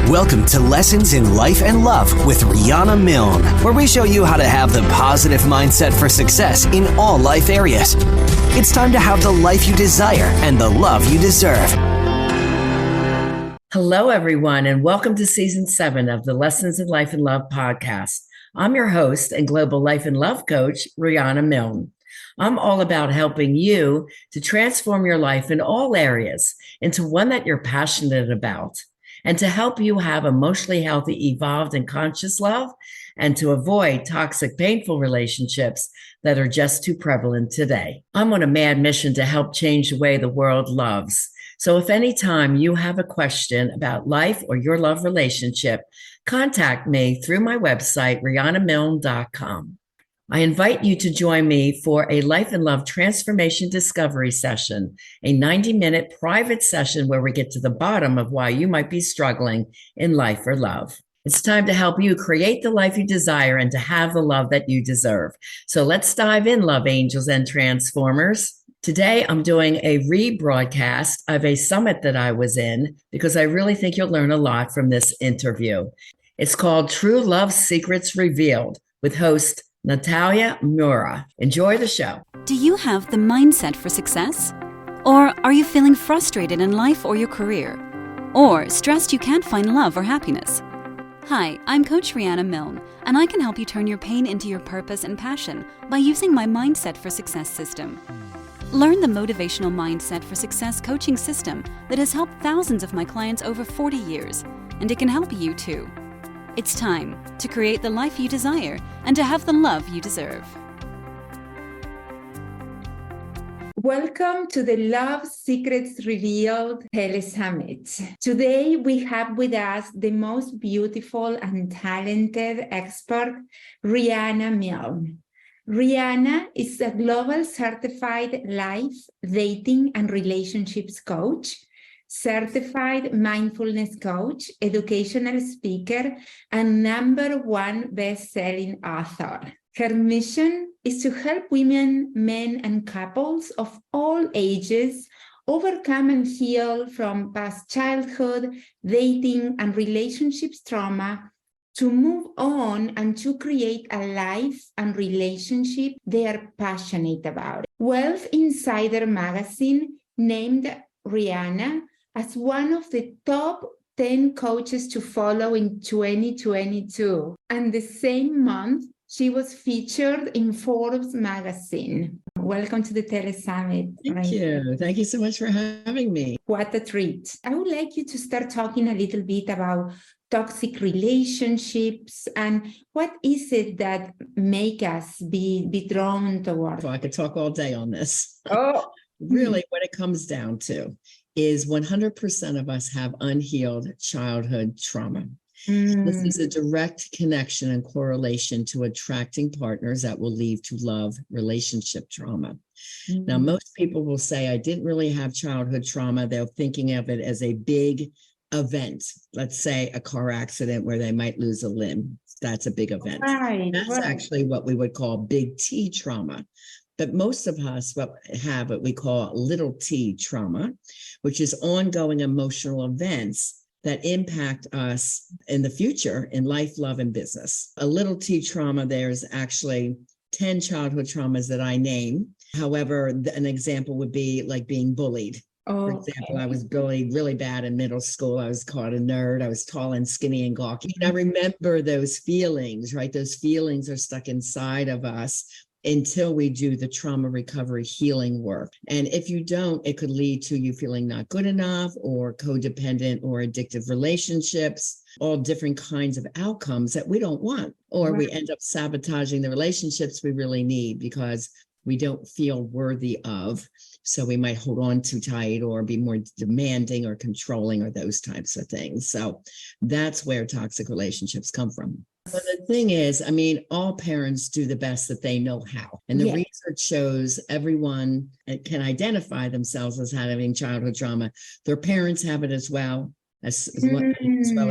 Welcome to Lessons in Life and Love with Riana Milne, where we show you how to have the positive mindset for success in all life areas. It's time to have the life you desire and the love you deserve. Hello, everyone, and welcome to Season 7 of the Lessons in Life and Love podcast. I'm your host and global life and love coach, Riana Milne. I'm all about helping you to transform your life in all areas into one that you're passionate about, and to help you have emotionally healthy, evolved, and conscious love, and to avoid toxic, painful relationships that are just too prevalent today. I'm on a mad mission to help change the way the world loves. So if any time you have a question about life or your love relationship, contact me through my website, rianamilne.com. I invite you to join me for a Life and Love Transformation Discovery Session, a 90-minute private session where we get to the bottom of why you might be struggling in life or love. It's time to help you create the life you desire and to have the love that you deserve. So let's dive in, love angels and transformers. Today, I'm doing a rebroadcast of a summit that I was in because I really think you'll learn a lot from this interview. It's called True Love Secrets Revealed with host Natalia Mura. Enjoy the show. Do you have the mindset for success? Or are you feeling frustrated in life or your career? Or stressed you can't find love or happiness? Hi, I'm Coach Riana Milne, and I can help you turn your pain into your purpose and passion by using my Mindset for Success system. Learn the Motivational Mindset for Success coaching system that has helped thousands of my clients over 40 years, and it can help you too. It's time to create the life you desire and to have the love you deserve. Welcome to the Love Secrets Revealed Telesummit. Today we have with us the most beautiful and talented expert, Riana Milne. Riana is a global certified life, dating, and relationships coach, certified mindfulness coach, educational speaker, and #1 best-selling author. Her mission is to help women, men, and couples of all ages overcome and heal from past childhood, dating, and relationships trauma to move on and to create a life and relationship they are passionate about. Wealth Insider magazine named Riana as one of the top 10 coaches to follow in 2022. And the same month, she was featured in Forbes magazine. Welcome to the Telesummit. Thank you. Thank you so much for having me. What a treat. I would like you to start talking a little bit about toxic relationships and what is it that make us be drawn toward. Well, I could talk all day on this. Oh, really, what it comes down to is 100% of us have unhealed childhood trauma. This is a direct connection and correlation to attracting partners that will lead to love relationship trauma. Now, most people will say, I didn't really have childhood trauma. They're thinking of it as a big event. Let's say a car accident where they might lose a limb. That's a big event. That's actually what we would call big T trauma. But most of us have what we call little T trauma, which is ongoing emotional events that impact us in the future in life, love, and business. A little T trauma, there's actually 10 childhood traumas that I name. However, an example would be like being bullied. For example, I was bullied really bad in middle school. I was called a nerd. I was tall and skinny and gawky. I remember those feelings, right? Those feelings are stuck inside of us until we do the trauma recovery healing work. And if you don't, it could lead to you feeling not good enough or codependent or addictive relationships, all different kinds of outcomes that we don't want. Or we end up sabotaging the relationships we really need because we don't feel worthy of. So we might hold on too tight or be more demanding or controlling or those types of things. So that's where toxic relationships come from. But the thing is, I mean, all parents do the best that they know how. And the research shows everyone can identify themselves as having childhood trauma. Their parents have it as well as well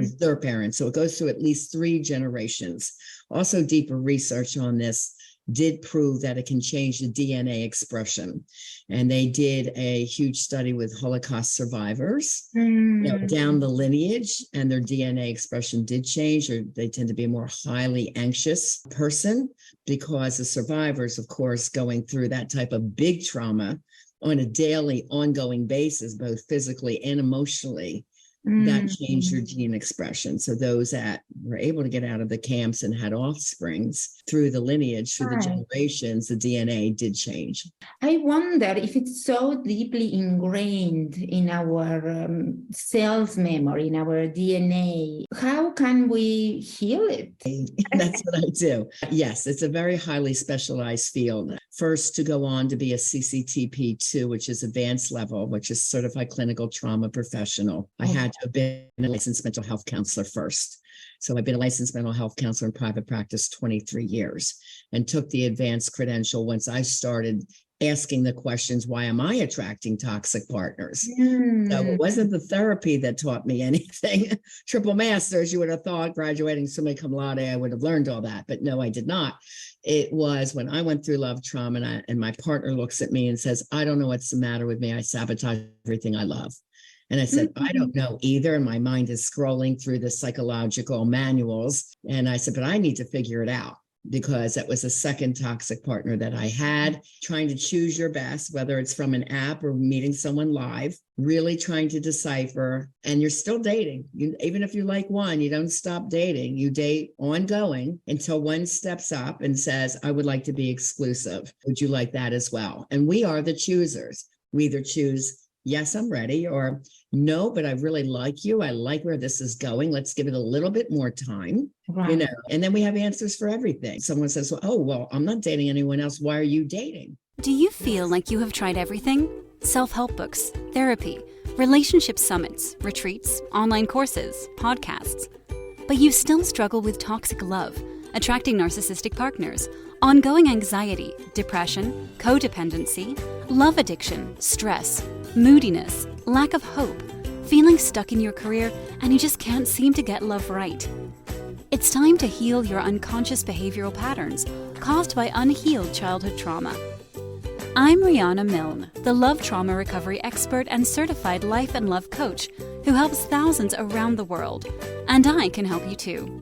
as their parents. So it goes through at least 3 generations. Also, deeper research on this did prove that it can change the DNA expression. And they did a huge study with Holocaust survivors, down the lineage, and their DNA expression did change, or they tend to be a more highly anxious person because the survivors, of course, going through that type of big trauma on a daily, ongoing basis, both physically and emotionally, that changed their gene expression. So those that were able to get out of the camps and had offsprings through the lineage, through the generations, the DNA did change. I wonder if it's so deeply ingrained in our cells memory, in our DNA. How can we heal it? That's what I do. Yes, it's a very highly specialized field. First to go on to be a CCTP-II, which is advanced level, which is certified clinical trauma professional. I had to have been a licensed mental health counselor first. So I've been a licensed mental health counselor in private practice 23 years and took the advanced credential once I started asking the questions, why am I attracting toxic partners? So it wasn't the therapy that taught me anything. Triple masters, you would have thought graduating summa cum laude, I would have learned all that, but no, I did not. It was when I went through love trauma and my partner looks at me and says, I don't know what's the matter with me. I sabotage everything I love. And I said, I don't know either. And my mind is scrolling through the psychological manuals. And I said, but I need to figure it out, because that was a second toxic partner that I had. Trying to choose your best, whether it's from an app or meeting someone live, really trying to decipher. And you're still dating. Even if you like one, you don't stop dating. You date ongoing until one steps up and says, I would like to be exclusive. Would you like that as well? And we are the choosers. We either choose, yes, I'm ready, or no, but I really like you. I like where this is going. Let's give it a little bit more time, and then we have answers for everything. Someone says, well, I'm not dating anyone else. Why are you dating? Do you feel like you have tried everything? Self-help books, therapy, relationship summits, retreats, online courses, podcasts. But you still struggle with toxic love, attracting narcissistic partners, ongoing anxiety, depression, codependency, love addiction, stress, moodiness, lack of hope, feeling stuck in your career, and you just can't seem to get love right. It's time to heal your unconscious behavioral patterns caused by unhealed childhood trauma. I'm Riana Milne, the love trauma recovery expert and certified life and love coach who helps thousands around the world, and I can help you too.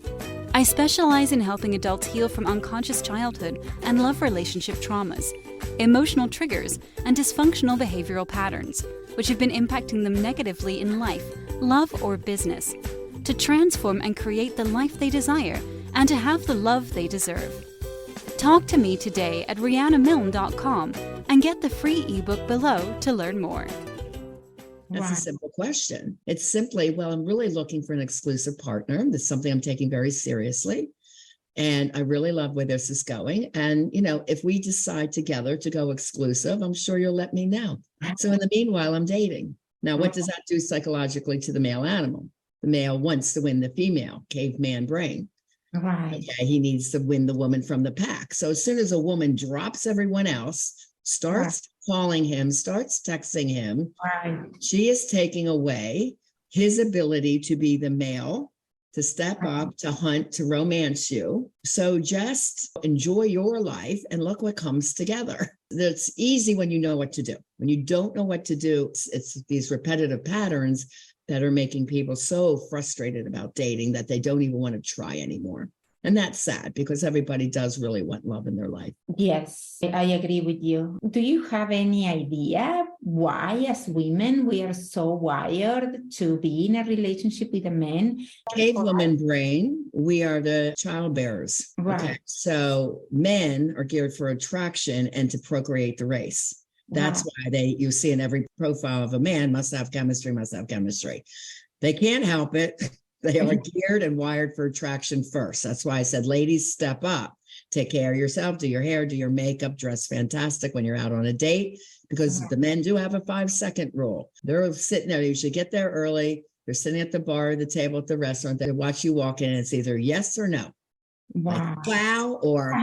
I specialize in helping adults heal from unconscious childhood and love relationship traumas, emotional triggers, and dysfunctional behavioral patterns, which have been impacting them negatively in life, love, or business, to transform and create the life they desire and to have the love they deserve. Talk to me today at rianamilne.com and get the free ebook below to learn more. That's a simple question. It's simply, well, I'm really looking for an exclusive partner. That's something I'm taking very seriously. And I really love where this is going. And, if we decide together to go exclusive, I'm sure you'll let me know. So in the meanwhile, I'm dating. Now, what does that do psychologically to the male animal? The male wants to win the female, caveman brain. Right. Okay, he needs to win the woman from the pack. So as soon as a woman drops everyone else, starts calling him, starts texting him, she is taking away his ability to be the male, to step up, to hunt, to romance you. So just enjoy your life and look what comes together. It's easy when you know what to do. When you don't know what to do, it's these repetitive patterns that are making people so frustrated about dating that they don't even want to try anymore. And that's sad because everybody does really want love in their life. Yes, I agree with you. Do you have any idea why, as women, we are so wired to be in a relationship with a man? Cavewoman brain, we are the child bearers. Right. Okay. So men are geared for attraction and to procreate the race. That's why you see in every profile of a man must have chemistry. They can't help it. They are geared and wired for attraction first. That's why I said, ladies, step up, take care of yourself, do your hair, do your makeup, dress fantastic when you're out on a date, because the men do have a 5-second rule. They're sitting there. You should get there early. They're sitting at the bar, the table at the restaurant. They watch you walk in and it's either yes or no. Wow. Like, wow, or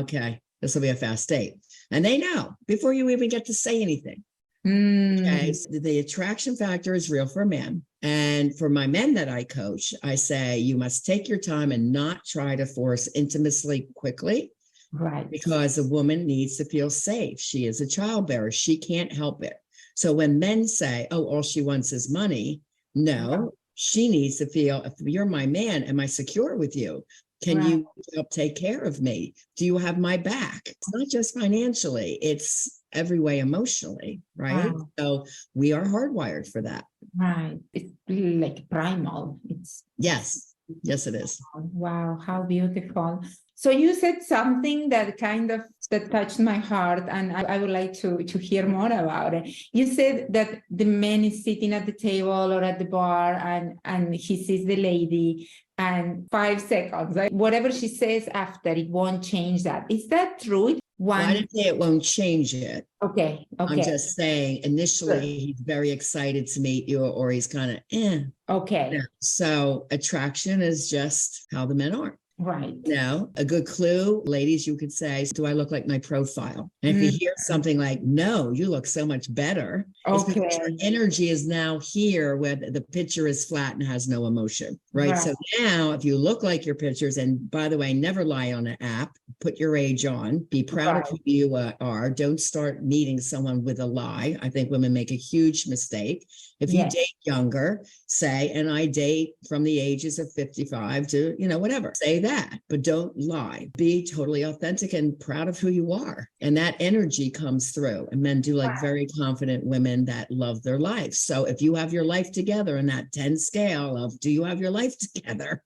okay, this will be a fast date. And they know before you even get to say anything. Okay, so the attraction factor is real for men. And for my men that I coach, I say you must take your time and not try to force intimacy quickly. Right. Because a woman needs to feel safe. She is a childbearer. She can't help it. So when men say, oh, all she wants is money, no, she needs to feel, if you're my man, am I secure with you? Can you help take care of me? Do you have my back? It's not just financially, it's every way emotionally, right? Wow. So we are hardwired for that. Right. It's like primal. Yes, it is. Wow, how beautiful. So you said something that that touched my heart, and I would like to hear more about it. You said that the man is sitting at the table or at the bar and he sees the lady, and 5 seconds, like whatever she says after, it won't change that. Is that true? Well, I didn't say it won't change it. Okay. I'm just saying initially he's very excited to meet you, or he's kind of Okay. Yeah. So attraction is just how the men are. Right. Now, a good clue, ladies, you could say, do I look like my profile? And if you hear something like, no, you look so much better, it's because your energy is now here where the picture is flat and has no emotion, right? So now if you look like your pictures, and by the way, never lie on an app, put your age on, be proud of who you are. Don't start meeting someone with a lie. I think women make a huge mistake. If you date younger, say, and I date from the ages of 55 to, whatever, say that, but don't lie. Be totally authentic and proud of who you are. And that energy comes through. And men do like very confident women that love their life. So if you have your life together in that 10 scale of, do you have your life together?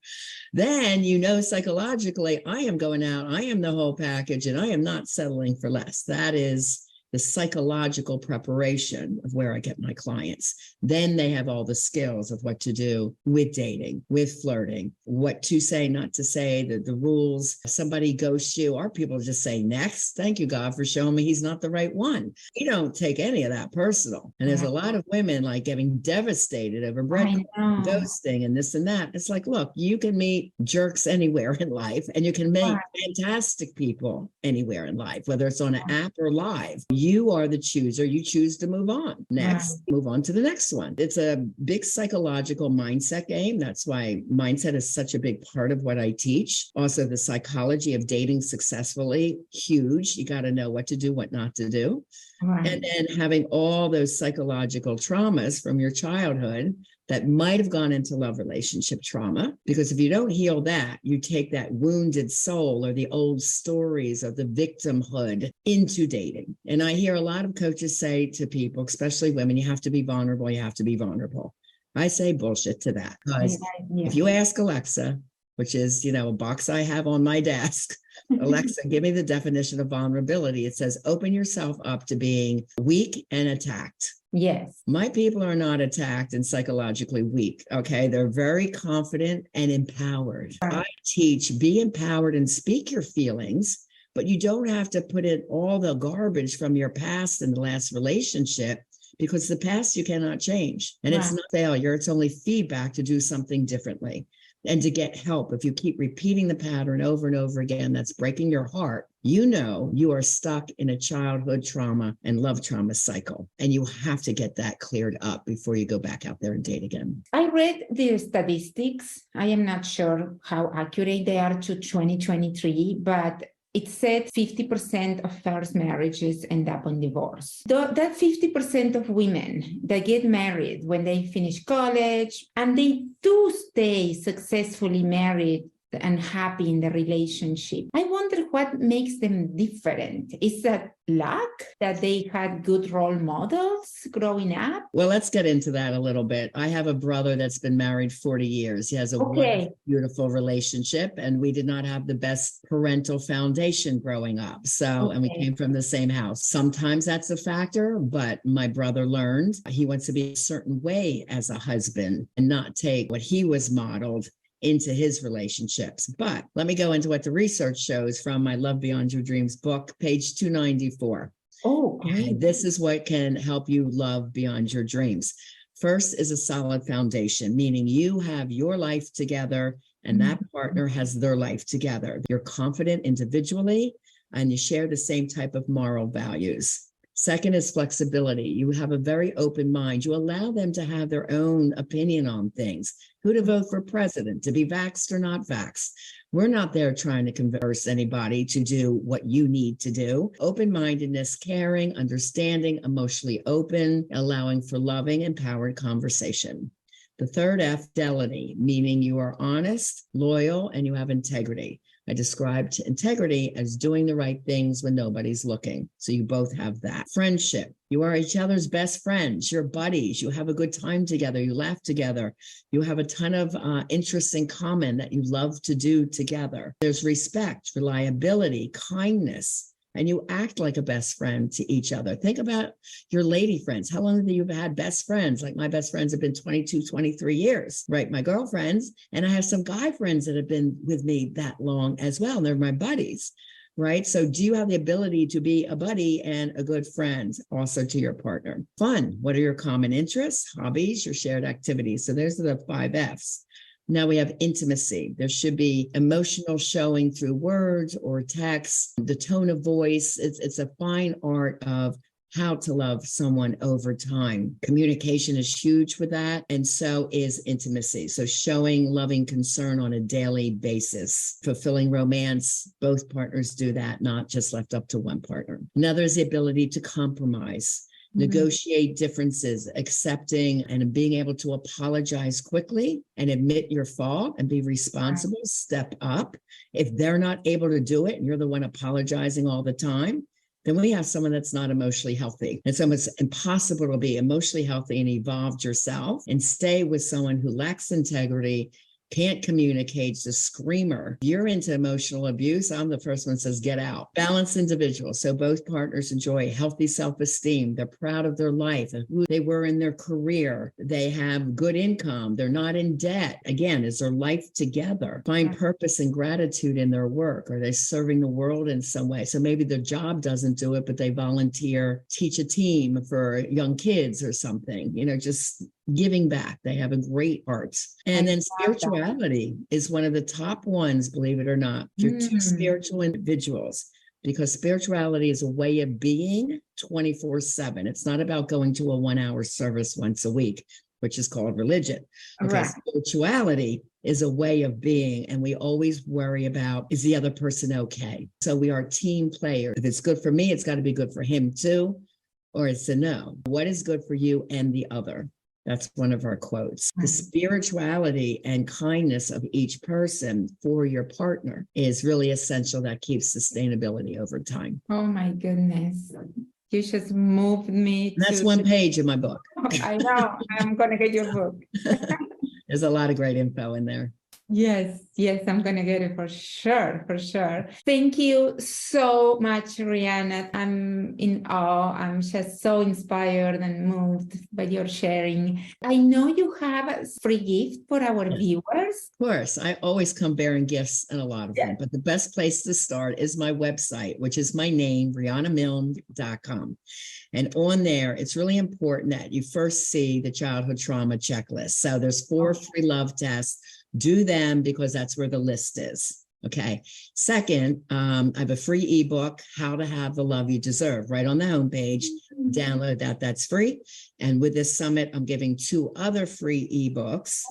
Then, psychologically, I am going out, I am the whole package, and I am not settling for less. That is the psychological preparation of where I get my clients. Then they have all the skills of what to do with dating, with flirting, what to say, not to say, the rules. Somebody ghosts you, our people just say, next, thank you, God, for showing me he's not the right one. We don't take any of that personal. And there's a lot of women like getting devastated over ghosting and this and that. It's like, look, you can meet jerks anywhere in life, and you can meet fantastic people anywhere in life, whether it's on an app or live. You are the chooser. You choose to move on. Next, move on to the next one. It's a big psychological mindset game. That's why mindset is such a big part of what I teach. Also, the psychology of dating successfully, huge. You got to know what to do, what not to do. And then having all those psychological traumas from your childhood that might have gone into love relationship trauma, because if you don't heal that, you take that wounded soul or the old stories of the victimhood into dating. And I hear a lot of coaches say to people, especially women, you have to be vulnerable. You have to be vulnerable. I say bullshit to that, because if you ask Alexa, which is, a box I have on my desk, Alexa, give me the definition of vulnerability. It says, open yourself up to being weak and attacked. Yes. My people are not attacked and psychologically weak. Okay. They're very confident and empowered. I teach, be empowered and speak your feelings, but you don't have to put in all the garbage from your past and the last relationship, because the past you cannot change. And it's not failure. It's only feedback to do something differently and to get help. If you keep repeating the pattern over and over again, that's breaking your heart. You are stuck in a childhood trauma and love trauma cycle, and you have to get that cleared up before you go back out there and date again. I read the statistics. I am not sure how accurate they are to 2023, but it said 50% of first marriages end up in divorce. That 50% of women that get married when they finish college, and they do stay successfully married and happy in the relationship. I wonder what makes them different. Is that luck, that they had good role models growing up? Well, let's get into that a little bit. I have a brother that's been married 40 years. He has a wonderful, beautiful relationship, and we did not have the best parental foundation growing up. So, and we came from the same house. Sometimes that's a factor, but my brother learned he wants to be a certain way as a husband and not take what he was modeled into his relationships. But let me go into what the research shows from my Love Beyond Your Dreams book, page 294. Oh, great. This is what can help you love beyond your dreams. First is a solid foundation, meaning you have your life together and that partner has their life together. You're confident individually and you share the same type of moral values. Second is flexibility. You have a very open mind. You allow them to have their own opinion on things, who to vote for president, to be vaxxed or not vaxxed. We're not there trying to converse anybody to do what you need to do. Open-mindedness, caring, understanding, emotionally open, allowing for loving, empowered conversation. The third F, fidelity, meaning you are honest, loyal, and you have integrity. I described integrity as doing the right things when nobody's looking. So you both have that. Friendship. You are each other's best friends, your buddies. You have a good time together. You laugh together. You have a ton of interests in common that you love to do together. There's respect, reliability, kindness, and you act like a best friend to each other. Think about your lady friends. How long have you had best friends? Like my best friends have been 22, 23 years, right? My girlfriends, and I have some guy friends that have been with me that long as well. And they're my buddies, right? So do you have the ability to be a buddy and a good friend also to your partner? Fun. What are your common interests, hobbies, your shared activities? So those are the 5 Fs. Now we have intimacy. There should be emotional showing through words or text, the tone of voice. It's a fine art of how to love someone over time. Communication is huge for that, and so is intimacy. So showing loving concern on a daily basis, fulfilling romance, both partners do that, not just left up to one partner. Another is the ability to compromise. Negotiate differences, accepting and being able to apologize quickly and admit your fault and be responsible, step up. If they're not able to do it and you're the one apologizing all the time, then we have someone that's not emotionally healthy. And so it's impossible to be emotionally healthy and evolved yourself and stay with someone who lacks integrity, can't communicate, is a screamer. You're into emotional abuse. I'm the first one that says, get out. Balanced individual. So both partners enjoy healthy self-esteem. They're proud of their life and who they were in their career. They have good income. They're not in debt. Again, is their life together? Find purpose and gratitude in their work. Are they serving the world in some way? So maybe their job doesn't do it, but they volunteer, teach a team for young kids or something, just giving back. They have a great heart. And then spirituality is one of the top ones, believe it or not. You're two spiritual individuals, because spirituality is a way of being 24/7. It's not about going to a 1-hour service once a week, which is called religion. Because spirituality is a way of being, and we always worry about, is the other person okay? So we are team players. If it's good for me, it's got to be good for him too, or it's a no. What is good for you and the other? That's one of our quotes. The spirituality and kindness of each person for your partner is really essential. That keeps sustainability over time. Oh my goodness. You just moved me. That's one page in my book. I know. I'm going to get your book. There's a lot of great info in there. Yes, I'm going to get it for sure. Thank you so much, Riana. I'm in awe. I'm just so inspired and moved by your sharing. I know you have a free gift for our viewers. Of course, I always come bearing gifts and a lot of them, but the best place to start is my website, which is my name, rianamilne.com. And on there, it's really important that you first see the childhood trauma checklist. So there's 4 free love tests. Do them because that's where the list is. Okay. Second, I have a free ebook, How to Have the Love You Deserve, right on the homepage. Download that. That's free. And with this summit, I'm giving 2 other free ebooks,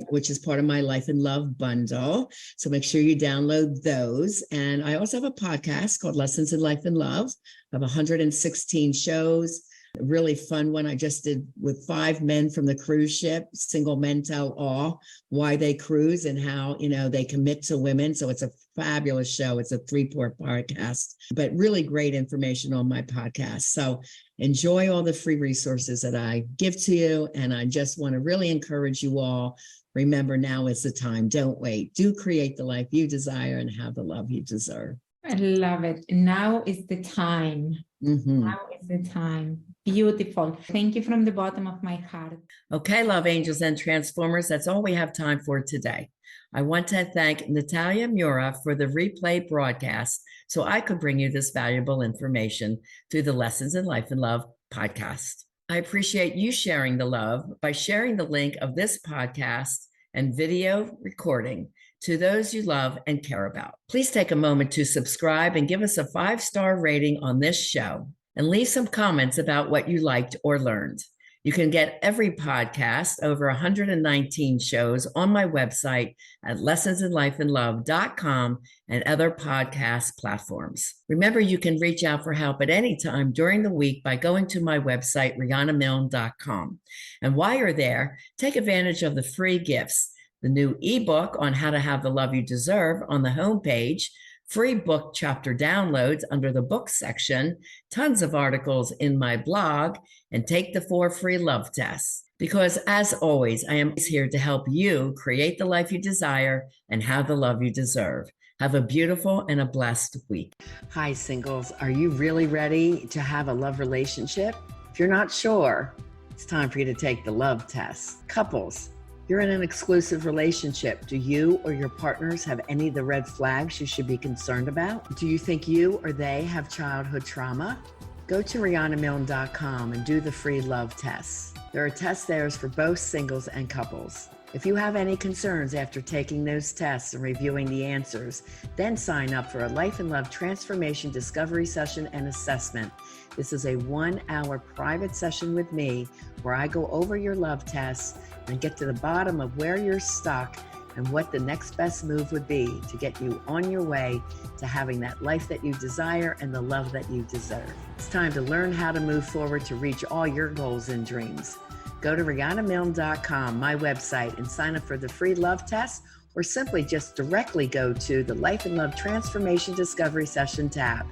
which is part of my Life and Love bundle. So make sure you download those. And I also have a podcast called Lessons in Life and Love. I have 116 shows. A really fun one I just did with 5 men from the cruise ship. Single men tell all why they cruise and how, they commit to women. So it's a fabulous show. It's a 3-part podcast, but really great information on my podcast. So enjoy all the free resources that I give to you. And I just want to really encourage you all. Remember, now is the time. Don't wait. Do create the life you desire and have the love you deserve. I love it. Now is the time. Now is the time. Beautiful. Thank you from the bottom of my heart. Okay, love angels and transformers, that's all we have time for today. I want to thank Natalia Mura for the replay broadcast so I could bring you this valuable information through the Lessons in Life and Love podcast. I appreciate you sharing the love by sharing the link of this podcast and video recording to those you love and care about. Please take a moment to subscribe and give us a 5-star rating on this show. and leave some comments about what you liked or learned. You can get every podcast, over 119 shows, on my website at lessonsinlifeandlove.com and other podcast platforms. Remember, you can reach out for help at any time during the week by going to my website, rianamilne.com. And while you're there, take advantage of the free gifts: the new ebook on how to have the love you deserve on the homepage, free book chapter downloads under the book section, tons of articles in my blog, and take the 4 free love tests. Because as always, I am here to help you create the life you desire and have the love you deserve. Have a beautiful and a blessed week. Hi, singles. Are you really ready to have a love relationship? If you're not sure, it's time for you to take the love test. Couples, you're in an exclusive relationship. Do you or your partners have any of the red flags you should be concerned about? Do you think you or they have childhood trauma? Go to rianamilne.com and do the free love tests. There are tests there for both singles and couples. If you have any concerns after taking those tests and reviewing the answers, then sign up for a Life and Love Transformation Discovery Session and Assessment. This is a 1-hour private session with me where I go over your love tests and get to the bottom of where you're stuck and what the next best move would be to get you on your way to having that life that you desire and the love that you deserve. It's time to learn how to move forward to reach all your goals and dreams. Go to rianamilne.com, my website, and sign up for the free love test, or simply just directly go to the Life and Love Transformation Discovery Session tab.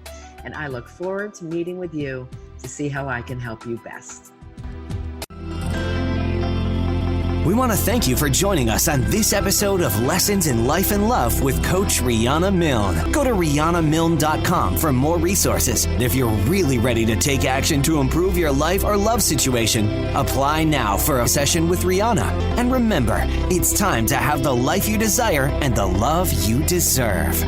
And I look forward to meeting with you to see how I can help you best. We want to thank you for joining us on this episode of Lessons in Life and Love with Coach Riana Milne. Go to rianamilne.com for more resources. And if you're really ready to take action to improve your life or love situation, apply now for a session with Riana. And remember, it's time to have the life you desire and the love you deserve.